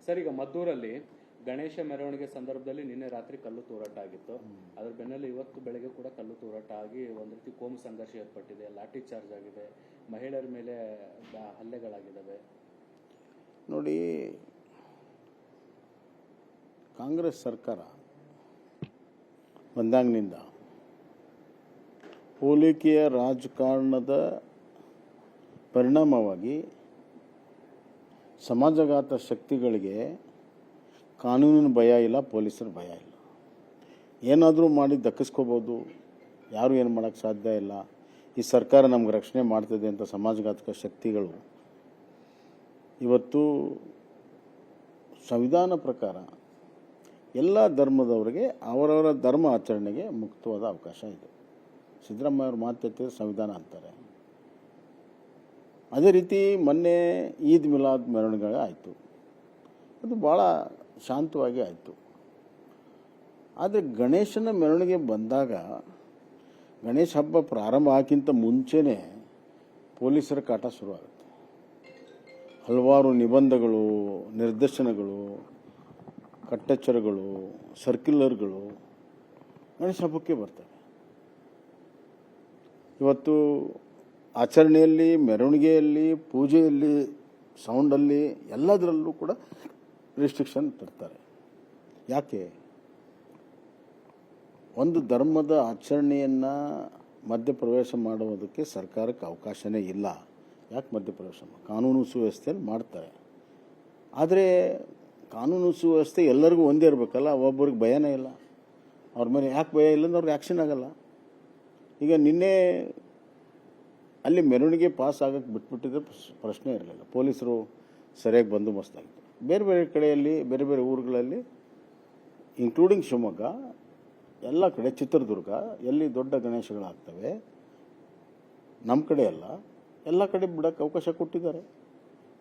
Sir, ಈಗ ಮದ್ದೂರಲ್ಲಿ ಗಣೇಶ ಮೆರವಣಿಗೆ ಸಂದರ್ಭದಲ್ಲಿ ನಿನ್ನೆ ರಾತ್ರಿ ಕಲ್ಲು ತೂರಾಟ ಆಗಿತ್ತು. ಅದರ ಬೆನ್ನಲ್ಲೇ ಇವತ್ತು ಬೆಳಗ್ಗೆ ಕೂಡ ಕಲ್ಲು ತೂರಾಟ ಆಗಿ ಒಂದು ರೀತಿ ಕೋಮು ಸಂಘರ್ಷ ಏರ್ಪಟ್ಟಿದೆ, ಲಾಠಿ ಚಾರ್ಜ್ ಆಗಿದೆ, ಮಹಿಳೆಯರ ಮೇಲೆ ಹಲ್ಲೆಗಳಾಗಿದ್ದಾವೆ. ನೋಡಿ, ಕಾಂಗ್ರೆಸ್ ಸರ್ಕಾರ ಬಂದಾಗಿನಿಂದ ಹೋಲಿಕೆಯ ರಾಜಕಾರಣದ ಪರಿಣಾಮವಾಗಿ ಸಮಾಜಘಾತ ಶಕ್ತಿಗಳಿಗೆ ಕಾನೂನಿನ ಭಯ ಇಲ್ಲ, ಪೊಲೀಸರ ಭಯ ಇಲ್ಲ. ಏನಾದರೂ ಮಾಡಿ ದಕ್ಕಿಸ್ಕೋಬೋದು, ಯಾರೂ ಏನು ಮಾಡೋಕ್ಕೆ ಸಾಧ್ಯ ಇಲ್ಲ, ಈ ಸರ್ಕಾರ ನಮ್ಗೆ ರಕ್ಷಣೆ ಮಾಡ್ತದೆ ಅಂತ ಸಮಾಜಘಾತಕ ಶಕ್ತಿಗಳು ಇವತ್ತು ಸಂವಿಧಾನ ಪ್ರಕಾರ ಎಲ್ಲ ಧರ್ಮದವರಿಗೆ ಅವರವರ ಧರ್ಮ ಆಚರಣೆಗೆ ಮುಕ್ತವಾದ ಅವಕಾಶ ಇದೆ. ಸಿದ್ದರಾಮಯ್ಯ ಅವರು ಮಾತೆತ್ತಿದ್ರೆ ಸಂವಿಧಾನ ಅಂತಾರೆ. ಅದೇ ರೀತಿ ಮೊನ್ನೆ ಈದ್ ಮಿಲಾದ್ ಮೆರವಣಿಗೆ ಆಯಿತು, ಅದು ಭಾಳ ಶಾಂತವಾಗಿ ಆಯಿತು. ಆದರೆ ಗಣೇಶನ ಮೆರವಣಿಗೆ ಬಂದಾಗ ಗಣೇಶ ಹಬ್ಬ ಪ್ರಾರಂಭ ಆಗೋಕ್ಕಿಂತ ಮುಂಚೆನೇ ಪೊಲೀಸರ ಕಾಟ ಶುರುವಾಗುತ್ತೆ. ಹಲವಾರು ನಿಬಂಧಗಳು, ನಿರ್ದೇಶನಗಳು, ಕಟ್ಟೆಚ್ಚರಗಳು, ಸರ್ಕ್ಯುಲರ್ಗಳು ಗಣೇಶ ಹಬ್ಬಕ್ಕೆ ಬರ್ತವೆ. ಇವತ್ತು ಆಚರಣೆಯಲ್ಲಿ, ಮೆರವಣಿಗೆಯಲ್ಲಿ, ಪೂಜೆಯಲ್ಲಿ, ಸೌಂಡಲ್ಲಿ ಎಲ್ಲದರಲ್ಲೂ ಕೂಡ ರಿಸ್ಟ್ರಿಕ್ಷನ್ ತರ್ತಾರೆ. ಯಾಕೆ? ಒಂದು ಧರ್ಮದ ಆಚರಣೆಯನ್ನು ಮಧ್ಯಪ್ರವೇಶ ಮಾಡುವುದಕ್ಕೆ ಸರ್ಕಾರಕ್ಕೆ ಅವಕಾಶನೇ ಇಲ್ಲ. ಯಾಕೆ ಮಧ್ಯಪ್ರವೇಶ? ಕಾನೂನು ಸುವ್ಯವಸ್ಥೆಯಲ್ಲಿ ಮಾಡ್ತಾರೆ. ಆದರೆ ಕಾನೂನು ಸುವ್ಯವಸ್ಥೆ ಎಲ್ಲರಿಗೂ ಒಂದೇ ಇರಬೇಕಲ್ಲ, ಒಬ್ಬರಿಗೆ ಭಯನೇ ಇಲ್ಲ. ಅವ್ರ ಮೇಲೆ ಯಾಕೆ ಭಯ ಇಲ್ಲ ಅಂದ್ರೆ ಅವ್ರಿಗೆ ಆ್ಯಕ್ಷನ್ ಆಗಲ್ಲ. ಈಗ ನಿನ್ನೆ ಅಲ್ಲಿ ಮೆರವಣಿಗೆ ಪಾಸ್ ಆಗಕ್ಕೆ ಬಿಟ್ಬಿಟ್ಟಿದ್ರೆ ಪ್ರಶ್ನೆ ಇರಲಿಲ್ಲ, ಪೊಲೀಸರು ಸರಿಯಾಗಿ ಬಂದೋಬಸ್ತಾಗಿತ್ತು. ಬೇರೆ ಬೇರೆ ಕಡೆಯಲ್ಲಿ, ಬೇರೆ ಬೇರೆ ಊರುಗಳಲ್ಲಿ, ಇನ್ಕ್ಲೂಡಿಂಗ್ ಶಿವಮೊಗ್ಗ, ಎಲ್ಲ ಕಡೆ, ಚಿತ್ರದುರ್ಗ, ಎಲ್ಲಿ ದೊಡ್ಡ ಗಣೇಶಗಳಾಗ್ತವೆ, ನಮ್ಮ ಕಡೆ ಅಲ್ಲ, ಎಲ್ಲ ಕಡೆ ಬಿಡೋಕ್ಕೆ ಅವಕಾಶ ಕೊಟ್ಟಿದ್ದಾರೆ.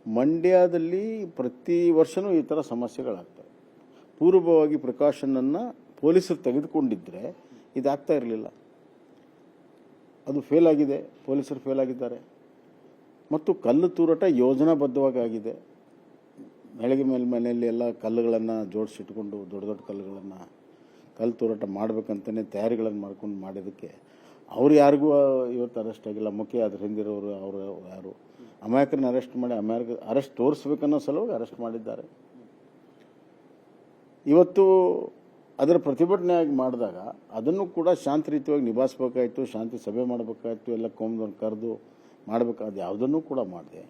ಮಂಡ್ಯದಲ್ಲಿ ಪ್ರತಿ ವರ್ಷವೂ ಈ ಥರ ಸಮಸ್ಯೆಗಳಾಗ್ತವೆ. ಪೂರ್ವಭಾವಿ ಪ್ರಿಕಾಷನನ್ನು ಪೊಲೀಸರು ತೆಗೆದುಕೊಂಡಿದ್ದರೆ ಇದಾಗ್ತಾ ಇರಲಿಲ್ಲ. ಅದು ಫೇಲ್ ಆಗಿದೆ, ಪೊಲೀಸರು ಫೇಲ್ ಆಗಿದ್ದಾರೆ. ಮತ್ತು ಕಲ್ಲು ತೂರಾಟ ಯೋಜನಾಬದ್ಧವಾಗಿ ಆಗಿದೆ. ಬೆಳಗ್ಗೆ ಮನೆಯಲ್ಲಿ ಎಲ್ಲ ಕಲ್ಲುಗಳನ್ನು ಜೋಡಿಸಿಟ್ಕೊಂಡು, ದೊಡ್ಡ ದೊಡ್ಡ ಕಲ್ಲುಗಳನ್ನು ಕಲ್ಲು ತೂರಾಟ ಮಾಡಬೇಕಂತಲೇ ತಯಾರಿಗಳನ್ನು ಮಾಡ್ಕೊಂಡು ಮಾಡಿದ್ದಕ್ಕೆ ಅವ್ರು ಯಾರಿಗೂ ಇವತ್ತು ಅರೆಸ್ಟ್ ಆಗಿಲ್ಲ. ಮುಖ್ಯ ಅದ್ರ ಹಿಂದಿರೋರು ಅವರು ಯಾರು ಅಮಾಯಕರನ್ನ ಅರೆಸ್ಟ್ ಮಾಡಿ ಅರೆಸ್ಟ್ ತೋರಿಸ್ಬೇಕನ್ನೋ ಸಲುವಾಗಿ ಅರೆಸ್ಟ್ ಮಾಡಿದ್ದಾರೆ. ಇವತ್ತು ಅದರ ಪ್ರತಿಭಟನೆಯಾಗಿ ಮಾಡಿದಾಗ ಅದನ್ನು ಕೂಡ ಶಾಂತ ರೀತಿಯಾಗಿ ನಿಭಾಯಿಸಬೇಕಾಯಿತು, ಶಾಂತಿ ಸಭೆ ಮಾಡಬೇಕಾಯಿತು, ಎಲ್ಲ ಕೋಮದವ್ರನ್ನ ಕರೆದು ಮಾಡಬೇಕಾದ ಯಾವುದನ್ನು ಕೂಡ ಮಾಡಿದೆ.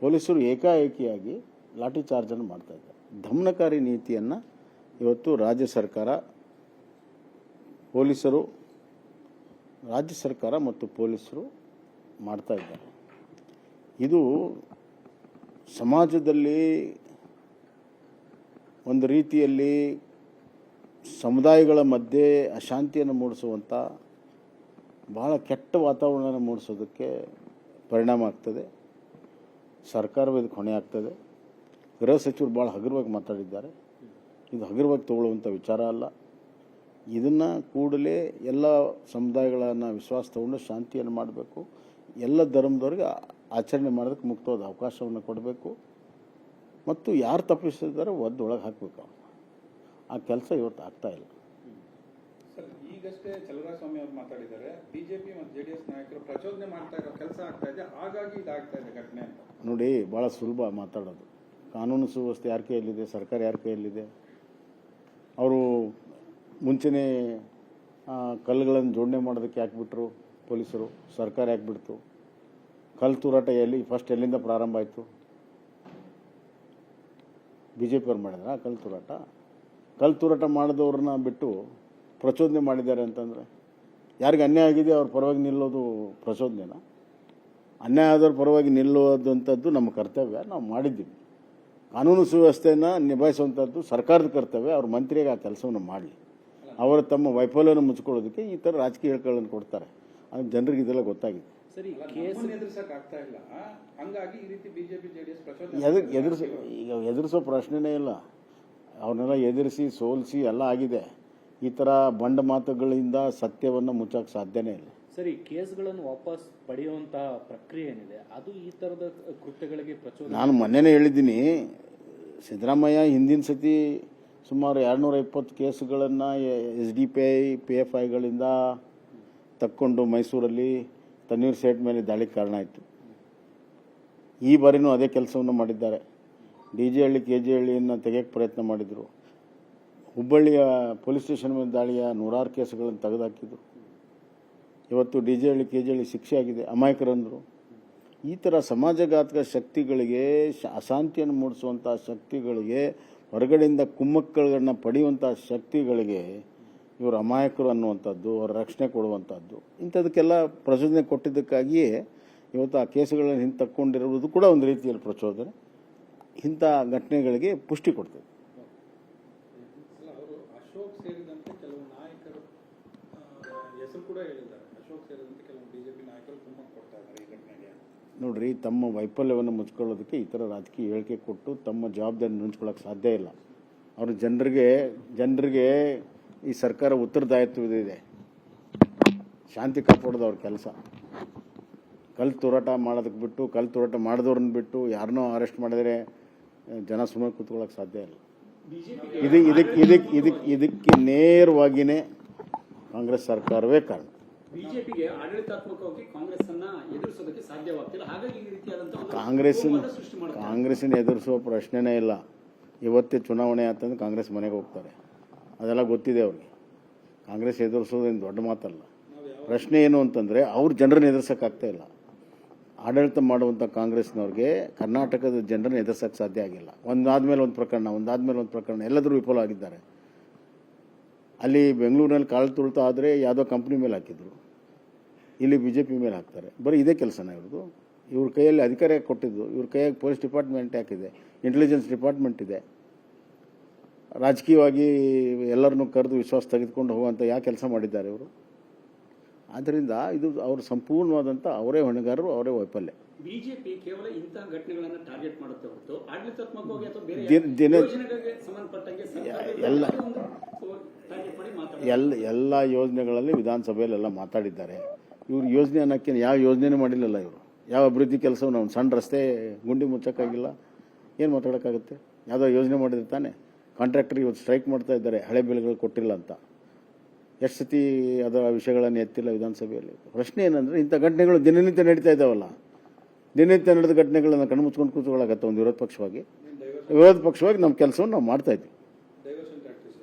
ಪೊಲೀಸರು ಏಕಾಏಕಿಯಾಗಿ ಲಾಠಿ ಚಾರ್ಜನ್ನು ಮಾಡ್ತಾಯಿದ್ದಾರೆ. ದಮನಕಾರಿ ನೀತಿಯನ್ನು ಇವತ್ತು ರಾಜ್ಯ ಸರ್ಕಾರ ಮತ್ತು ಪೊಲೀಸರು ಮಾಡ್ತಾ ಇದ್ದಾರೆ. ಇದು ಸಮಾಜದಲ್ಲಿ ಒಂದು ರೀತಿಯಲ್ಲಿ ಸಮುದಾಯಗಳ ಮಧ್ಯೆ ಅಶಾಂತಿಯನ್ನು ಮೂಡಿಸುವಂಥ ಬಹಳ ಕೆಟ್ಟ ವಾತಾವರಣವನ್ನು ಮೂಡಿಸೋದಕ್ಕೆ ಪರಿಣಾಮ ಆಗ್ತದೆ. ಸರ್ಕಾರವೇ ಇದಕ್ಕೆ ಹೊಣೆ ಆಗ್ತದೆ. ಗೃಹ ಸಚಿವರು ಭಾಳ ಹಗುರವಾಗಿ ಮಾತಾಡಿದ್ದಾರೆ. ಇದು ಹಗುರವಾಗಿ ತಗೊಳ್ಳುವಂಥ ವಿಚಾರ ಅಲ್ಲ. ಇದನ್ನು ಕೂಡಲೇ ಎಲ್ಲ ಸಮುದಾಯಗಳನ್ನು ವಿಶ್ವಾಸ ತಗೊಂಡು ಶಾಂತಿಯನ್ನು ಮಾಡಬೇಕು. ಎಲ್ಲ ಧರ್ಮದವ್ರಿಗೆ ಆಚರಣೆ ಮಾಡೋದಕ್ಕೆ ಮುಕ್ತವಾದ ಅವಕಾಶವನ್ನು ಕೊಡಬೇಕು. ಮತ್ತು ಯಾರು ತಪ್ಪಿಸಿದ್ದಾರೆ ಒಳಗೆ ಹಾಕಬೇಕು. ಆ ಕೆಲಸ ಇವತ್ತು ಆಗ್ತಾ ಇಲ್ಲ. ಸರ್, ಈಗಷ್ಟೇ ಚಲುವರಾಯಸ್ವಾಮಿ ಅವರು ಮಾತಾಡಿದ್ದಾರೆ, ಬಿಜೆಪಿ ಮತ್ತು ಜೆಡಿಎಸ್ ನಾಯಕರು ಪ್ರಚೋದನೆ ಮಾಡ್ತಾ ಇರೋ ಕೆಲಸ ಆಗ್ತಾ ಇದೆ, ಹಾಗಾಗಿ ಇದಾಗ್ತಾ ಇದೆ ಘಟನೆ ಅಂತ. ನೋಡಿ, ಭಾಳ ಸುಲಭ ಮಾತಾಡೋದು. ಕಾನೂನು ಸುವ್ಯವಸ್ಥೆ ಯಾರ ಕೈಯಲ್ಲಿದೆ? ಸರ್ಕಾರ ಯಾರ ಕೈಯಲ್ಲಿದೆ? ಅವರು ಮುಂಚೆನೇ ಕಲ್ಲುಗಳನ್ನು ಜೋಡಣೆ ಮಾಡೋದಕ್ಕೆ ಯಾಕೆ ಬಿಟ್ಟರು ಪೊಲೀಸರು? ಸರ್ಕಾರ ಯಾಕೆ ಬಿಡ್ತು? ಕಲ್ಲು ತೂರಾಟ ಎಲ್ಲಿಂದ ಪ್ರಾರಂಭ ಆಯಿತು? ಬಿ ಜೆ ಪಿಯವ್ರು ಮಾಡಿದ್ರ ಕಲ್ಲು ತೂರಾಟ ಮಾಡಿದವ್ರನ್ನ ಬಿಟ್ಟು ಪ್ರಚೋದನೆ ಮಾಡಿದ್ದಾರೆ ಅಂತಂದರೆ ಯಾರಿಗೆ ಅನ್ಯಾಯ ಆಗಿದೆ ಅವ್ರ ಪರವಾಗಿ ನಿಲ್ಲೋದು ಪ್ರಚೋದನೆನಾ? ಅನ್ಯಾಯ ಆದವ್ರ ಪರವಾಗಿ ನಿಲ್ಲುವಂಥದ್ದು ನಮ್ಮ ಕರ್ತವ್ಯ, ನಾವು ಮಾಡಿದ್ದೀವಿ. ಕಾನೂನು ಸುವ್ಯವಸ್ಥೆಯನ್ನು ನಿಭಾಯಿಸುವಂಥದ್ದು ಸರ್ಕಾರದ ಕರ್ತವ್ಯ. ಅವ್ರ ಮಂತ್ರಿಯಾಗಿ ಆ ಕೆಲಸವನ್ನು ಮಾಡಲಿ. ಅವರು ತಮ್ಮ ವೈಫಲ್ಯವನ್ನು ಮುಚ್ಕೊಳ್ಳೋದಕ್ಕೆ ಈ ಥರ ರಾಜಕೀಯ ಹೇಳಿಕೆಗಳನ್ನು ಕೊಡ್ತಾರೆ. ಅದಕ್ಕೆ ಜನರಿಗೆ ಇದೆಲ್ಲ ಗೊತ್ತಾಗಿದೆ. ಸರಿ, ಎದುರಿಸಕ್ಕಾಗ್ತಾ ಇಲ್ಲ, ಹಂಗಾಗಿ ಈ ರೀತಿ ಬಿಜೆಪಿ ಜೆಡಿಎಸ್ ಪ್ರಚೋದನೆ ಈಗ ಎದುರಿಸೋ ಪ್ರಶ್ನೆನೇ ಇಲ್ಲ. ಅವ್ರನ್ನೆಲ್ಲ ಎದುರಿಸಿ ಸೋಲಿಸಿ ಎಲ್ಲ ಆಗಿದೆ. ಈ ಥರ ಬಂಡ ಮಾತುಗಳಿಂದ ಸತ್ಯವನ್ನು ಮುಚ್ಚಕ್ಕೆ ಸಾಧ್ಯನೇ ಇಲ್ಲ. ಸರಿ, ಕೇಸ್ಗಳನ್ನು ವಾಪಸ್ ಪಡೆಯುವಂತಹ ಪ್ರಕ್ರಿಯೆ ಏನಿದೆ ಅದು ಈ ಥರದ ಕೃತ್ಯಗಳಿಗೆ ಪ್ರಚೋದನೆ. ನಾನು ಮೊನ್ನೆನೇ ಹೇಳಿದ್ದೀನಿ, ಸಿದ್ದರಾಮಯ್ಯ ಹಿಂದಿನ ಸತಿ ಸುಮಾರು 220 ಕೇಸುಗಳನ್ನು SDPI PFIಗಳಿಂದ ತಕ್ಕೊಂಡು ಮೈಸೂರಲ್ಲಿ ತಣ್ಣೀರು ಸೇಟ್ ಮೇಲೆ ದಾಳಿಗೆ ಕಾರಣ ಆಯಿತು. ಈ ಬಾರಿನೂ ಅದೇ ಕೆಲಸವನ್ನು ಮಾಡಿದ್ದಾರೆ. DJ ಹಳ್ಳಿ KG ಹಳ್ಳಿಯನ್ನು ತೆಗೆಯೋಕ್ಕೆ ಪ್ರಯತ್ನ ಮಾಡಿದರು. ಹುಬ್ಬಳ್ಳಿಯ ಪೊಲೀಸ್ ಸ್ಟೇಷನ್ ಮೇಲೆ ದಾಳಿಯ 100 ಕೇಸುಗಳನ್ನು ತೆಗೆದುಹಾಕಿದ್ರು. ಇವತ್ತು DJ ಹಳ್ಳಿ KG ಹಳ್ಳಿ ಶಿಕ್ಷೆ ಆಗಿದೆ, ಅಮಾಯಕರಂದರು. ಈ ಥರ ಸಮಾಜಘಾತಕ ಶಕ್ತಿಗಳಿಗೆ, ಅಶಾಂತಿಯನ್ನು ಮೂಡಿಸುವಂಥ ಶಕ್ತಿಗಳಿಗೆ, ಹೊರಗಡೆಯಿಂದ ಕುಮ್ಮಕ್ಕಳನ್ನು ಪಡೆಯುವಂಥ ಶಕ್ತಿಗಳಿಗೆ ಇವರು ಅಮಾಯಕರು ಅನ್ನುವಂಥದ್ದು, ಅವರ ರಕ್ಷಣೆ ಕೊಡುವಂಥದ್ದು, ಇಂಥದಕ್ಕೆಲ್ಲ ಪ್ರಚೋದನೆ ಕೊಟ್ಟಿದ್ದಕ್ಕಾಗಿಯೇ ಇವತ್ತು ಆ ಕೇಸುಗಳನ್ನು ಹಿಂದೆ ತಕ್ಕೊಂಡಿರುವುದು ಕೂಡ ಒಂದು ರೀತಿಯಲ್ಲಿ ಪ್ರಚೋದನೆ. ಇಂಥ ಘಟನೆಗಳಿಗೆ ಪುಷ್ಟಿ ಕೊಡ್ತದೆ. ಅವರು ಅಶೋಕ್ ಸೇರಿದಂತೆ ಕೆಲವು ನಾಯಕರು ಹೆಸರು ಕೂಡ ಹೇಳಿದ್ದಾರೆ. ಅಶೋಕ್ ಸೇರಿದಂತೆ ಕೆಲವು BJP ನಾಯಕರು ಕುಮ್ಮಕ್ಕು ಕೊಡ್ತಾ ಇದ್ದಾರೆ ಈ ಘಟನೆಗೆ. ನೋಡ್ರಿ, ತಮ್ಮ ವೈಫಲ್ಯವನ್ನು ಮುಚ್ಕೊಳ್ಳೋದಕ್ಕೆ ಈ ಥರ ರಾಜಕೀಯ ಹೇಳಿಕೆ ಕೊಟ್ಟು ತಮ್ಮ ಜವಾಬ್ದಾರಿ ನುಂಚ್ಕೊಳ್ಳೋಕೆ ಸಾಧ್ಯ ಇಲ್ಲ. ಅವರು ಜನರಿಗೆ ಈ ಸರ್ಕಾರ ಉತ್ತರದಾಯಿತ್ವವಿದೆ. ಶಾಂತಿ ಕಾಪಾಡೋದು ಅವ್ರ ಕೆಲಸ. ಕಲ್ಲು ತೂರಾಟ ಮಾಡೋದಕ್ಕೆ ಬಿಟ್ಟು, ಕಲ್ಲು ತೂರಾಟ ಮಾಡಿದವ್ರನ್ನ ಬಿಟ್ಟು ಯಾರನ್ನೋ ಅರೆಸ್ಟ್ ಮಾಡಿದರೆ ಜನ ಸುಮ್ಮನೆ ಕೂತ್ಕೊಳ್ಳೋಕೆ ಸಾಧ್ಯ ಇಲ್ಲ. ಇದಕ್ಕೆ ನೇರವಾಗಿಯೇ ಕಾಂಗ್ರೆಸ್ ಸರ್ಕಾರವೇ ಕಾರಣ. ಬಿಜೆಪಿಗೆ ಆಡಳಿತಾತ್ಮಕವಾಗಿ ಕಾಂಗ್ರೆಸ್ ಅನ್ನ ಎದುರಿಸೋದಕ್ಕೆ ಸಾಧ್ಯವಾಗ್ತಿಲ್ಲ. ಹಾಗಾಗಿ ಈ ರೀತಿಯಾದಂತಹ ಕಾಂಗ್ರೆಸ್ಸಿನ ಎದುರಿಸುವ ಪ್ರಶ್ನೆನೇ ಇಲ್ಲ. ಇವತ್ತೇ ಚುನಾವಣೆ ಆತಂದ್ರೆ ಕಾಂಗ್ರೆಸ್ ಮನೆಗೆ ಹೋಗ್ತಾರೆ. ಅದೆಲ್ಲ ಗೊತ್ತಿದೆ ಅವ್ರಿಗೆ. ಕಾಂಗ್ರೆಸ್ ಎದುರಿಸೋದೇನು ದೊಡ್ಡ ಮಾತಲ್ಲ. ಪ್ರಶ್ನೆ ಏನು ಅಂತಂದರೆ ಅವ್ರು ಜನರನ್ನ ಎದುರಿಸೋಕ್ಕಾಗ್ತಾ ಇಲ್ಲ. ಆಡಳಿತ ಮಾಡುವಂಥ ಕಾಂಗ್ರೆಸ್ನವ್ರಿಗೆ ಕರ್ನಾಟಕದ ಜನರನ್ನ ಎದುರಿಸೋಕ್ಕೆ ಸಾಧ್ಯ ಆಗಿಲ್ಲ. ಒಂದಾದ್ಮೇಲೆ ಒಂದು ಪ್ರಕರಣ ಎಲ್ಲದರೂ ವಿಫಲ ಆಗಿದ್ದಾರೆ. ಅಲ್ಲಿ ಬೆಂಗಳೂರಿನಲ್ಲಿ ಕಾಳು ತುಳಿತ ಆದರೆ ಯಾವುದೋ ಕಂಪ್ನಿ ಮೇಲೆ ಹಾಕಿದ್ರು, ಇಲ್ಲಿ BJP ಮೇಲೆ ಹಾಕ್ತಾರೆ. ಬರೀ ಇದೇ ಕೆಲಸನ ಇವ್ರದ್ದು. ಇವ್ರ ಕೈಯಲ್ಲಿ ಅಧಿಕಾರ ಕೊಟ್ಟಿದ್ದು, ಇವ್ರ ಕೈಯಾಗಿ ಪೊಲೀಸ್ ಡಿಪಾರ್ಟ್ಮೆಂಟ್ ಯಾಕಿದೆ, ಇಂಟೆಲಿಜೆನ್ಸ್ ಡಿಪಾರ್ಟ್ಮೆಂಟ್ ಇದೆ. ರಾಜಕೀಯವಾಗಿ ಎಲ್ಲರನ್ನೂ ಕರೆದು ವಿಶ್ವಾಸ ತೆಗೆದುಕೊಂಡು ಹೋಗುವಂಥ ಯಾವ ಕೆಲಸ ಮಾಡಿದ್ದಾರೆ ಇವರು? ಆದ್ದರಿಂದ ಇದು ಅವರು ಸಂಪೂರ್ಣವಾದಂಥ ಅವರೇ ಹೊಣೆಗಾರರು, ಅವರೇ ವೈಫಲ್ಯ. ಬಿಜೆಪಿ ಕೇವಲ ಇಂತಹ ಘಟನೆಗಳನ್ನು ಟಾರ್ಗೆಟ್ ಮಾಡುತ್ತೆ ಹೊರತು ಆಡಳಿತಾತ್ಮಕವಾಗಿ ಅಥವಾ ಬೇರೆ ದಿನ ಯೋಜನೆಗಳಿಗೆ ಸಂಬಂಧಪಟ್ಟಂಗೆ ಎಲ್ಲ ಯೋಜನೆಗಳಲ್ಲಿ ವಿಧಾನಸಭೆಯಲ್ಲೆಲ್ಲ ಮಾತಾಡಿದ್ದಾರೆ. ಇವರು ಯೋಜನೆ ಅನ್ನೋಕ್ಕೆ ಯಾವ ಯೋಜನೆ ಮಾಡಿಲ್ಲಲ್ಲ. ಇವರು ಯಾವ ಅಭಿವೃದ್ಧಿ ಕೆಲಸವನ್ನು ಒಂದು ಸಣ್ಣ ರಸ್ತೆ ಗುಂಡಿ ಮುಚ್ಚೋಕ್ಕಾಗಿಲ್ಲ. ಏನು ಮಾತಾಡೋಕ್ಕಾಗುತ್ತೆ? ಯಾವುದೋ ಯೋಜನೆ ಮಾಡಿದ್ರೆ ತಾನೆ. ಕಾಂಟ್ರಾಕ್ಟರ್ ಇವತ್ತು ಸ್ಟ್ರೈಕ್ ಮಾಡ್ತಾ ಇದ್ದಾರೆ, ಹಳೆ ಬಿಲ್ಗಳು ಕೊಟ್ಟಿಲ್ಲ ಅಂತ. ಎಷ್ಟು ಸತಿ ಅದರ ವಿಷಯಗಳನ್ನು ಎತ್ತಿಲ್ಲ ವಿಧಾನಸಭೆಯಲ್ಲಿ. ಪ್ರಶ್ನೆ ಏನಂದರೆ, ಇಂಥ ಘಟನೆಗಳು ದಿನನಿತ್ಯ ನಡೀತಾ ಇದ್ದಾವಲ್ಲ. ದಿನನಿತ್ಯ ನಡೆದ ಘಟನೆಗಳನ್ನು ಕಣ್ಣು ಮುಚ್ಕೊಂಡು ಕೂತ್ಕೊಳ್ಳಾಗತ್ತೆ ಒಂದು ವಿರೋಧ ಪಕ್ಷವಾಗಿ ನಮ್ಮ ಕೆಲಸವನ್ನು ನಾವು ಮಾಡ್ತಾಯಿದ್ವಿ.